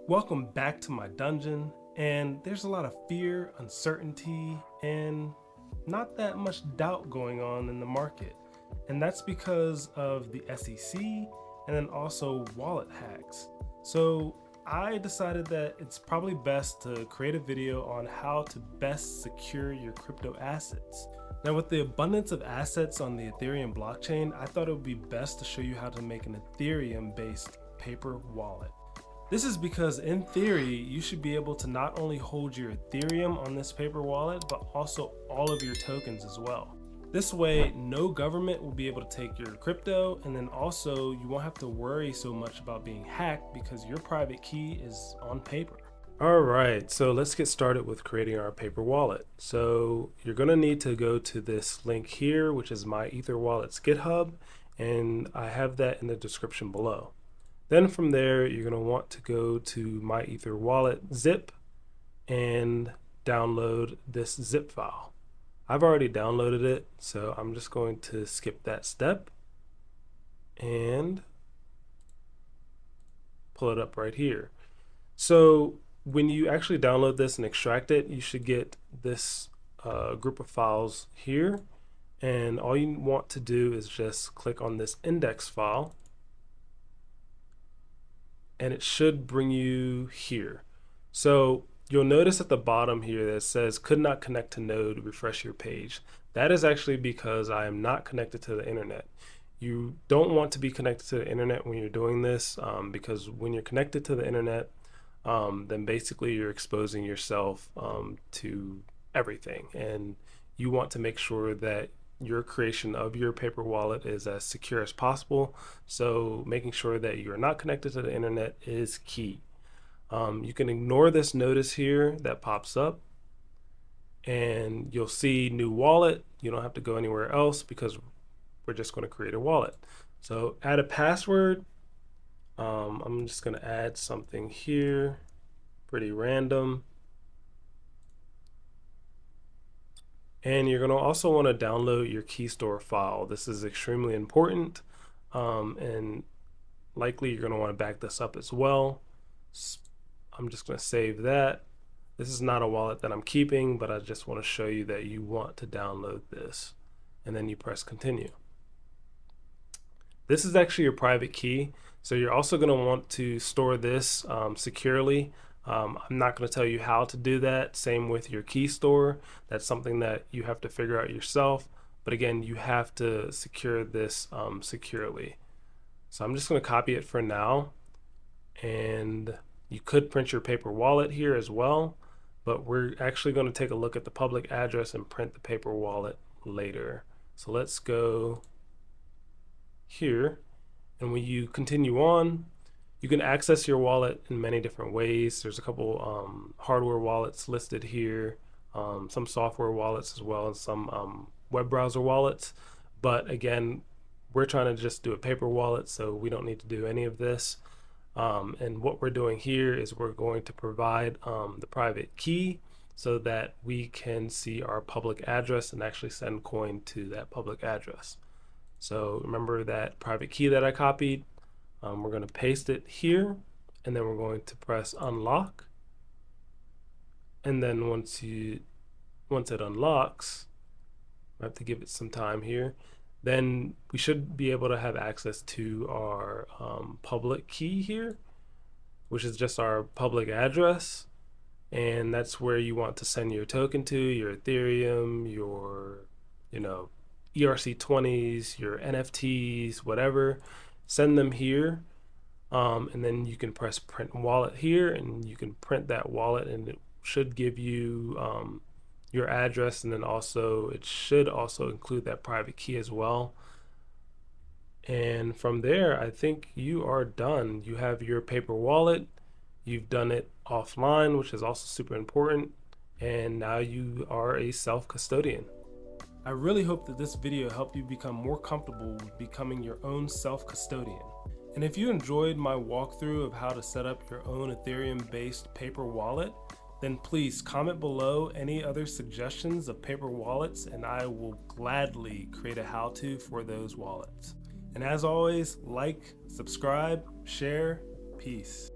Welcome back to my dungeon, and there's a lot of fear, uncertainty, and not that much doubt going on in the market. And that's because of the SEC and then also wallet hacks. So I decided that it's probably best to create a video on how to best secure your crypto assets. Now, with the abundance of assets on the Ethereum blockchain, I thought it would be best to show you how to make an Ethereum-based paper wallet. This is because in theory, you should be able to not only hold your Ethereum on this paper wallet, but also all of your tokens as well. This way, no government will be able to take your crypto, and then also you won't have to worry so much about being hacked because your private key is on paper. All right, so let's get started with creating our paper wallet. So you're gonna need to go to this link here, which is myetherwallet's GitHub, and I have that in the description below. Then from there, you're going to want to go to myetherwallet zip and download this zip file. I've already downloaded it, so I'm just going to skip that step and pull it up right here. So when you actually download this and extract it, you should get this group of files here. And all you want to do is just click on this index file, and it should bring you here. So you'll notice at the bottom here that it says could not connect to node, refresh your page. That is actually because I am not connected to the internet. You don't want to be connected to the internet when you're doing this because when you're connected to the internet, then basically you're exposing yourself to everything, and you want to make sure that your creation of your paper wallet is as secure as possible. So making sure that you are not connected to the internet is key. You can ignore this notice here that pops up, and you'll see new wallet. You don't have to go anywhere else because we're just going to create a wallet. So add a password. I'm just going to add something here, pretty random. And you're going to also want to download your key store file. This is extremely important, and likely you're going to want to back this up as well. I'm just going to save that. This is not a wallet that I'm keeping, but I just want to show you that you want to download this, and then you press continue. This is actually your private key, so you're also going to want to store this securely. I'm not going to tell you how to do that. Same with your key store. That's something that you have to figure out yourself. But again, you have to secure this securely. So I'm just going to copy it for now. And you could print your paper wallet here as well. But we're actually going to take a look at the public address and print the paper wallet later. So let's go here. And when you continue on, you can access your wallet in many different ways. There's a couple hardware wallets listed here, some software wallets as well, and some web browser wallets. But again, we're trying to just do a paper wallet, so we don't need to do any of this. And what we're doing here is we're going to provide the private key so that we can see our public address and actually send coin to that public address. So remember that private key that I copied. We're going to paste it here, and then we're going to press unlock. And then once it unlocks, I have to give it some time here, then we should be able to have access to our public key here, which is just our public address. And that's where you want to send your token to, your Ethereum, your ERC20s, your NFTs, whatever. Send them here, and then you can press print wallet here, and you can print that wallet, and it should give you your address, and then also it should also include that private key as well. And from there, I think you are done. You have your paper wallet. You've done it offline, which is also super important, and now you are a self-custodian. I really hope that this video helped you become more comfortable with becoming your own self-custodian. And if you enjoyed my walkthrough of how to set up your own Ethereum-based paper wallet, then please comment below any other suggestions of paper wallets, and I will gladly create a how-to for those wallets. And as always, like, subscribe, share, peace.